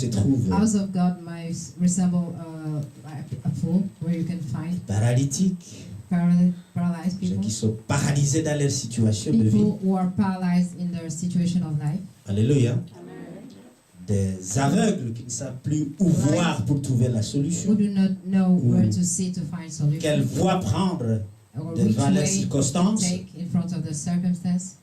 se trouve House of God might resemble a pool where you can find paralytiques, paralyzed gens people, qui sont paralysés dans leur situation de vie. people who are paralyzed in their situation of life, Alléluia. Des aveugles qui ne savent plus où voir pour trouver la who solution. do not know where to see to find Quelle solution, voie prendre or which devant leurs way to circonstances. take in front of the circumstance,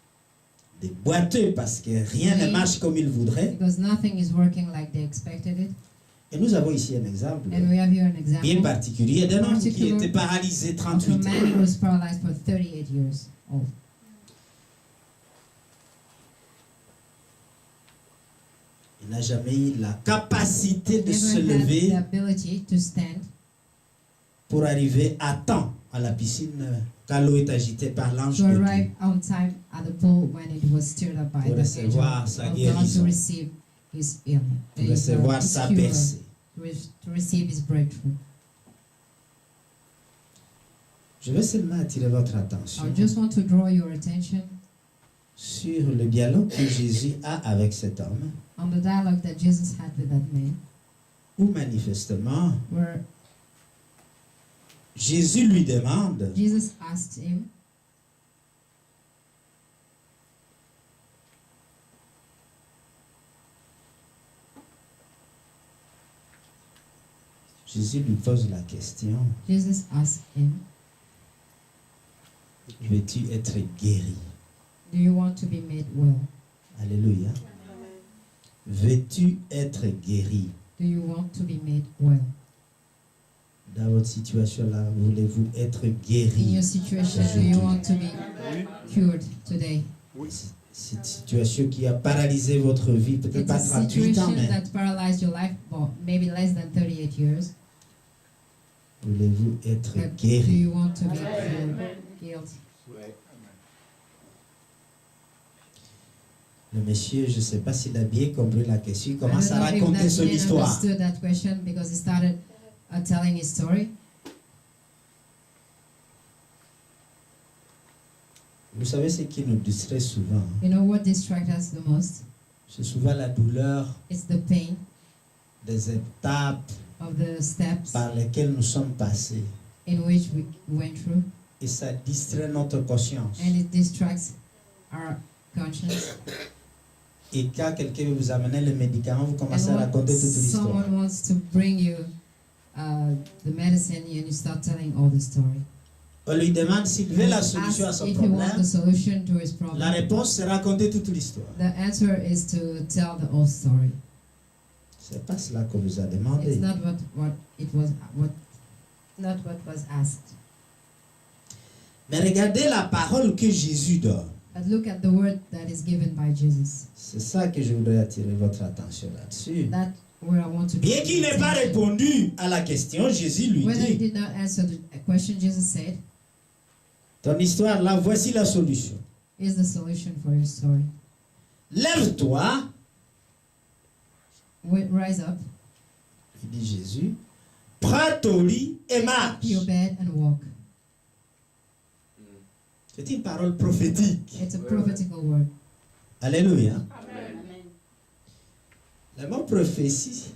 Des boiteux parce que rien ne marche comme ils voudraient. because nothing is working like they expected it. Et nous avons ici un exemple And we have here an bien example particulier d'un homme qui était paralysé of a 38 man ans. who was paralyzed for 38 years old. Il n'a jamais eu la capacité de se Never had the lever ability to stand pour arriver à temps à la piscine quand l'eau est agitée par l'ange to de Dieu. arrive on time at the pool when it was stirred up by Pour the angel recevoir of sa God to guérison. receive his healing, Pour recevoir his sa cure, percée. to receive his breakthrough. Je veux seulement attirer votre attention I just want to draw your attention sur le dialogue que Jésus a avec cet homme, on the dialogue that Jesus had with that man, où manifestement where Jésus lui demande Jesus asked him, Jésus lui pose la question, Jesus asked him, veux-tu être guéri? do you want to be made well? Alléluia. Veux-tu être guéri? Do you want to be made well? Dans votre situation là, voulez-vous être In guéri? your situation, do you want to be cured today? Cette situation qui a paralysé votre vie, peut-être It's a pas 38 ans, situation mais that paralyzed your life, well, maybe less than 38 years. voulez-vous être But do guéri? you want to be healed? Le monsieur, je ne sais pas s'il a bien compris la question, il I commence don't à know if raconter that son man histoire. understood that question because he started telling his story. Vous savez ce qui nous distrait souvent, You know what distracts us the most? c'est souvent la douleur It's the pain des étapes of the steps par lesquelles nous sommes passés. in which we went through, Et ça distrait notre conscience. and it distracts our conscience. Et quand quelqu'un veut vous amener le médicament, vous commencez à And when raconter toute l'histoire. someone wants to bring you the medicine and you start telling all the story. On lui demande s'il veut la Ask solution à son if you want problème. the solution to his La problem. réponse, c'est raconter toute l'histoire. The answer is to tell the whole story. C'est pas cela qu'on vous a It's demandé. not not what was asked. Mais regardez la parole que Jésus donne. But look at the word that is given by Jesus. C'est ça que je voudrais attirer votre attention là-dessus. That where I want to. Bien qu'il n'ait pas répondu à la question, Jésus lui Whether he dit, did not answer the question, Jesus said, ton histoire là, voici la solution. is the solution for your story. Lève-toi, Rise up, il dit Jésus, prends ton lit et marche. your bed and walk. C'est une parole prophétique. It's a prophetical word. Alléluia. Le mot prophétie,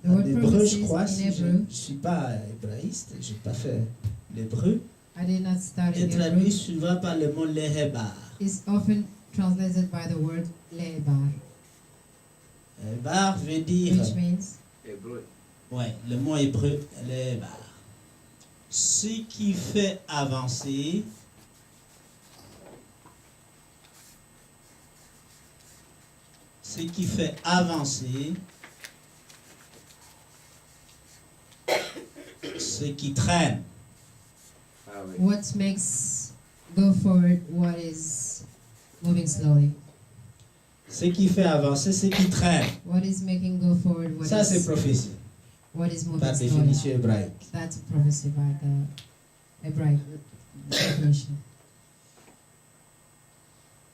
The en word hébreu, prophecy je crois, in si je Hebrew. ne suis pas hébraïste, je n'ai pas fait l'hébreu, I did not study est Hebrew. traduit souvent par le mot lehebar. Is often translated by the word lebar, Lehebar veut dire, which means ouais, le mot hébreu, lehebar. Ce qui fait avancer ce qui traîne. what makes go forward what is moving slowly. Ce qui fait avancer, ce qui traîne. What is making go forward Ça, c'est prophétie, what is moving par slowly. définition hébraïque. That's a prophecy by the Hebraic definition.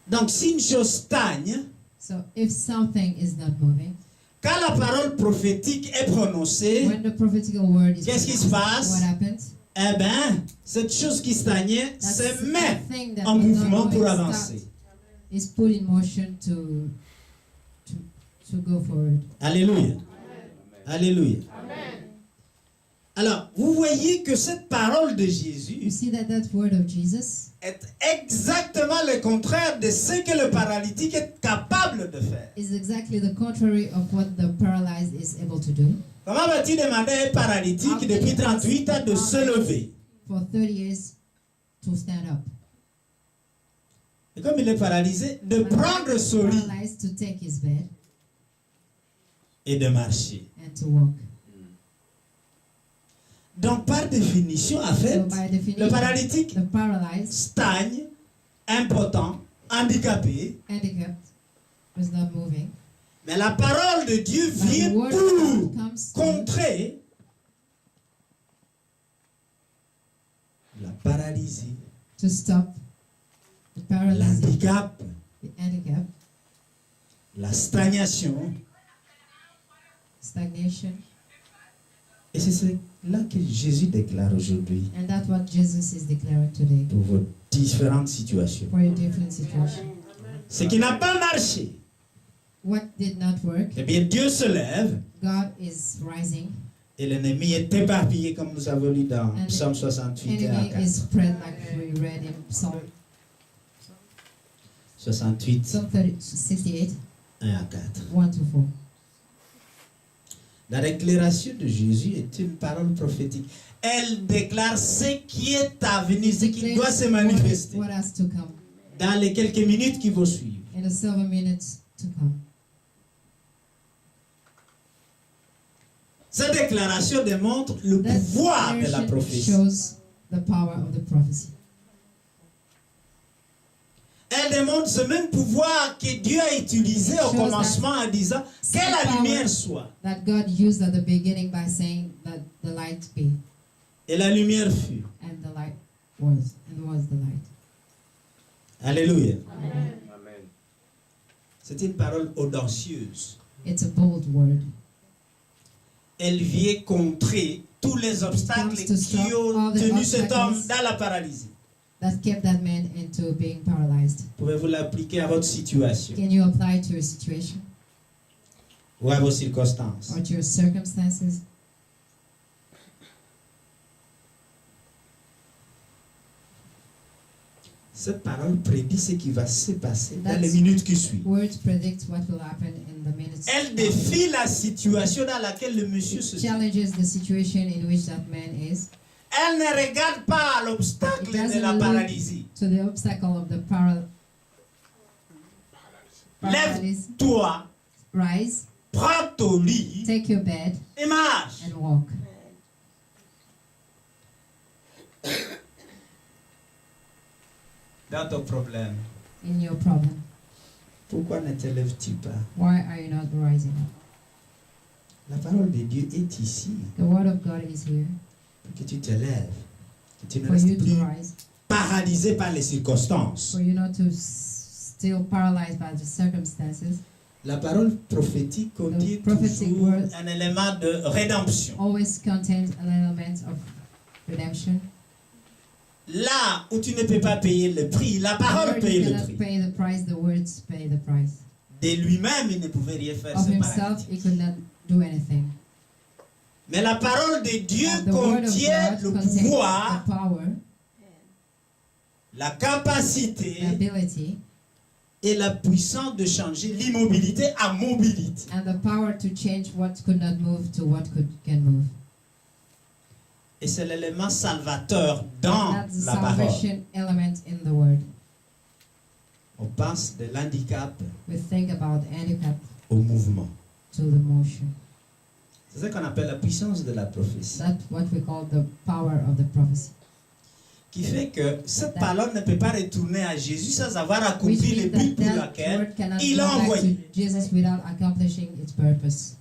Donc, si une chose stagne, So if something is not moving, quand la parole prophétique est prononcée, when the prophetical word is qu'est-ce qui se passe? what happens? eh bien, cette chose qui stagnait That's se the met thing that en was not mouvement moving pour start- avancer. is put in motion to go forward. Alléluia. Alléluia. Alors, vous voyez que cette parole de You Jésus see that word of Jesus est exactement le contraire de ce que le paralytique est capable de faire. is exactly the contrary of what the paralyzed is able to do. Comment vas-tu demander à un paralytique depuis 38 ans de se lever? For 30 years to stand up. Et comme il est paralysé, de But prendre he's son lit paralyzed to take his bed et de marcher. and to walk. Donc, par définition, en fait, So by definition, le paralytique the paralyzed, stagne, impotent, handicapé. handicapped, was not moving. Mais la parole de Dieu But vient the word of pour God comes to contrer la paralysie, stop the paralysis, l'handicap, the handicap, la stagnation. stagnation. Et c'est cela que Jésus déclare aujourd'hui And that's what Jesus is declaring today pour vos différentes situations. for your different situations. Ce qui n'a pas marché, What did not work, eh bien Dieu se lève God is rising. et l'ennemi est éparpillé comme nous avons lu dans And Psaume the 68 et enemy 4. is spread like we read in Psalm 68 68, 1 à 4. 1 to 4. La déclaration de Jésus est une parole prophétique. Elle déclare ce qui est à venir, ce qui doit se manifester What has to come dans les quelques minutes qui vont suivre. in the 7 minutes to come. Cette déclaration démontre le That pouvoir de la declaration prophétie. shows the power of the prophecy. Elle démontre ce même pouvoir que Dieu a utilisé au Shows commencement en disant que la power lumière soit. that God used at the beginning by saying that the light be, Et la lumière fut. and the light was, and was the light. Alléluia. Amen. C'est une parole audacieuse. It's a bold word. Elle vient contrer tous les obstacles It comes to qui stop ont all the tenu cet homme obstacles. dans la paralysie. That kept that man into being paralyzed. Pouvez-vous l'appliquer à votre situation Can you apply to your situation ou à vos circonstances? or to your circumstances? Cette parole prédit ce qui va se passer dans That's- les minutes qui suivent. Words predict what will happen in the minutes. Elle défie la situation dans laquelle le monsieur se It trouve. challenges the situation in which that man is Elle ne regarde pas l'obstacle It de doesn't la look- paralysie. to the obstacle of the paralysis. Lève-toi, Rise, prends ton lit take your bed, et marche. and walk. Dans ton problème, In your problem. pourquoi ne te lèves-tu pas? Why are you not rising up? La parole de Dieu est ici The word of God is here pour que tu te lèves, que tu ne for you restes to plus rise, paralysé par les circonstances. for you not to still paralyzed by the circumstances. La parole prophétique contient The prophetic toujours word un élément de rédemption. always contains an element of redemption. Là où tu ne peux pas payer le prix, la parole Where paye you le cannot prix. pay the price, the words pay the price. De lui-même, il ne pouvait rien faire, Of ce himself, paralytique. he could not do anything. Mais la parole de Dieu But the word of contient God le contains pouvoir, the power, la the capacité ability, et la puissance de changer l'immobilité en mobilité. and the power to change what could not move to what can move. Et c'est l'élément salvateur dans That's the la parole. salvation element in the word. On passe de l'handicap We think about handicap au mouvement. to the motion. C'est ce qu'on appelle la puissance de la prophétie. That's what we call the power of the prophecy. Qui fait que cette parole ne peut pas retourner à Jésus sans avoir Which accompli le means but that pour that lequel word cannot il go l'a back to envoyé. Jesus without accomplishing its purpose.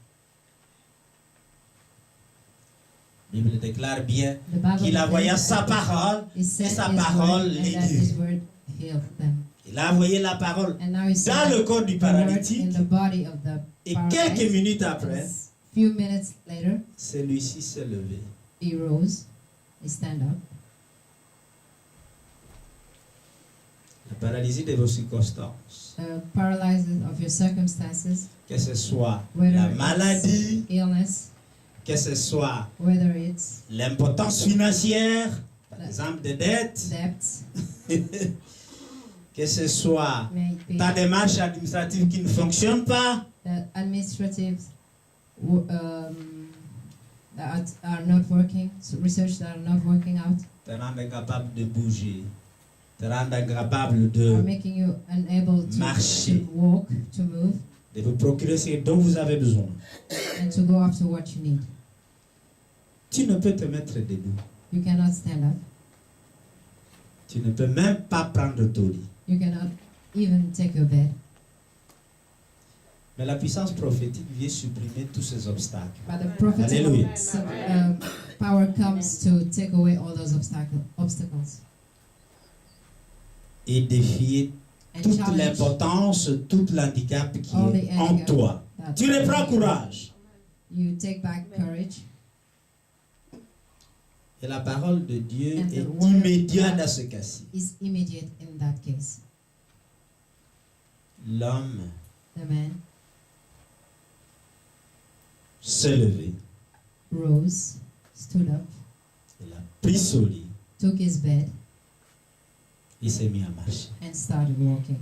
La Bible déclare bien The Bible qu'il envoya declares sa parole He et sent sa his parole word, and les that guérit. his word healed them. Il a envoyé la parole And now he sent dans le corps du the word in paralytique the body of the et quelques paralyzed. minutes And après, a few minutes later, celui-ci s'est levé. he rose, he stand up. La paralysie de vos circonstances, Paralyzed of your circumstances, que ce soit whether la it's maladie, illness, que ce soit whether it's l'impotence financière, par exemple des dettes, debt, que ce soit maybe ta démarche administrative qui ne fonctionne pas, the administrative that are not working, so research that are not working out, te rendre incapable de bouger, te rendre incapable are de making you unable marcher, to walk, to move, de vous procurer ce dont vous avez besoin. and to go after what you need. Tu ne peux te mettre debout. You cannot stand up. Tu ne peux même pas prendre ton lit. You cannot even take your bed. Mais la puissance prophétique vient supprimer tous ces obstacles. But the prophetic Hallelujah. power comes to take away all those obstacles Et défier and toute challenge l'importance, tout l'handicap qui all the est en handicap toi. that Tu reprends courage. you take back courage. Et la parole de Dieu And the est word of immédiate God dans ce cas-ci. is immediate in that case. L'homme The man s'est levé, rose, stood up, il a pris son lit, took his bed, il s'est mis à marcher. and started walking.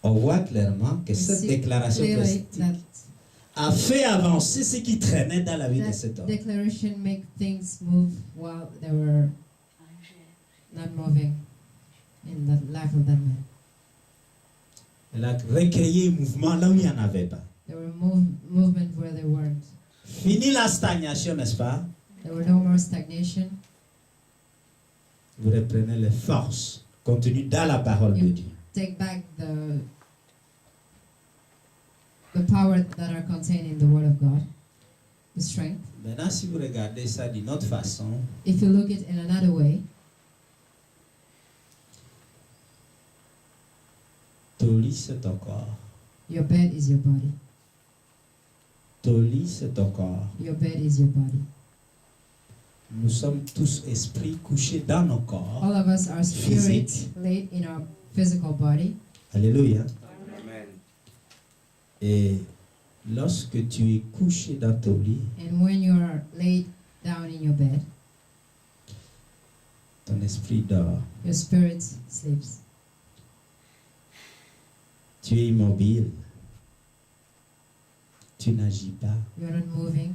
On voit clairement que We cette see déclaration clearly prophétique that a fait avancer ce qui traînait dans la vie de that cet homme. declaration make things move while they were not moving in the life of that man. Elle a recréé un mouvement là où il n'y en avait pas. There were movement where they weren't. Fini la stagnation, n'est-ce pas? There were no more stagnation. Vous reprenez les forces contenues dans la parole de Dieu. Take back the power that are contained in the Word of God, the strength. Maintenant, si vous regardez ça d'une autre façon, If you look at it in another way, ton lit c'est ton corps. your bed is your body. Ton lit c'est ton corps. Your bed is your body. Nous sommes tous esprits couchés dans nos corps. All of us are spirit Physique. laid in our physical body. Alléluia. Amen. Et lorsque tu es couché dans ton lit, And when you are laid down in your bed, ton esprit dort. your spirit sleeps. Tu es immobile. Tu n'agis pas. You are not moving.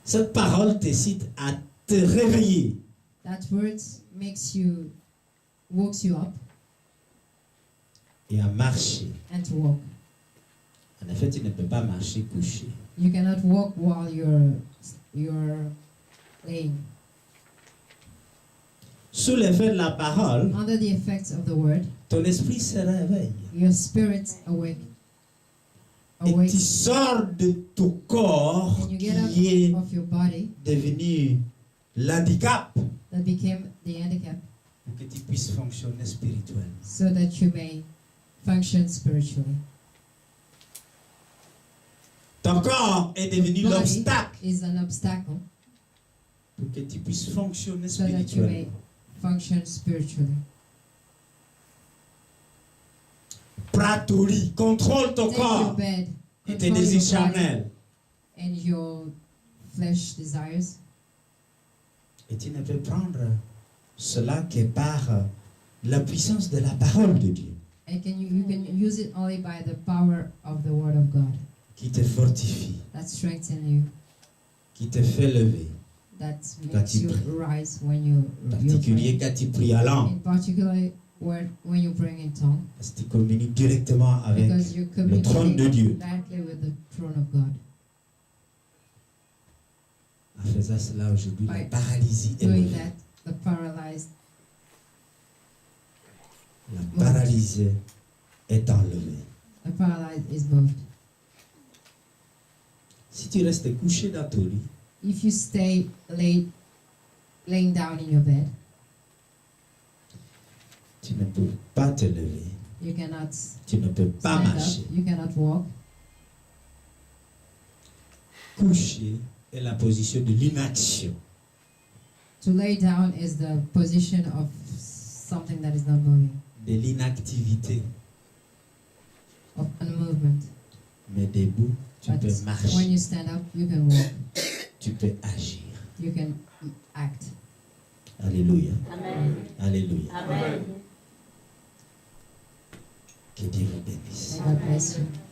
Cette parole t'incite à te réveiller. That word wakes you up Et à marcher. and to walk. En effet, tu ne peux pas marcher couché. You cannot walk while you're laying. Sous l'effet de la parole, Under the effects of the word, ton esprit se réveille. your spirit awakes. Et tu sors de ton corps And you get qui est up of your body devenu l'handicap that became the handicap, pour que tu puisses fonctionner spirituellement. so that you may function spiritually. Ton corps est devenu Body l'obstacle is an obstacle, pour que tu puisses fonctionner so that you may spirituellement. function spiritually. Prends ton lit, contrôle ton Take your corps bed, et tes control désirs your body charnels. and your flesh desires. Et tu ne peux prendre cela que par la puissance de la parole de Dieu And you can use it only by the power of the Word of God qui te fortifie, that strengthens you, qui te fait lever. that Quand makes tu you pries. rise when you're Particulier praying. quand tu pries à langue, In particular, when you pray in tongue, parce que tu communiques directement avec because you're le trône de Dieu. communicating directly with the throne of God. En faisant cela aujourd'hui, la By paralysie est doing levée. that, the paralyzed La paralysie est enlevée. is moved. Si tu restes couché dans ton lit, If you stay laying down in your bed, tu ne peux pas te lever. you cannot Tu ne peux pas stand marcher. up, you cannot walk. Couché est la position de l'inaction. To lay down is the position of something that is not moving, De l'inactivité. of unmovement. debout, tu But peux when marcher, you stand up, you can walk, tu peux agir. you can act. Alléluia. Amen. Alléluia. Amen. Que Dieu vous bénisse. May God bless you.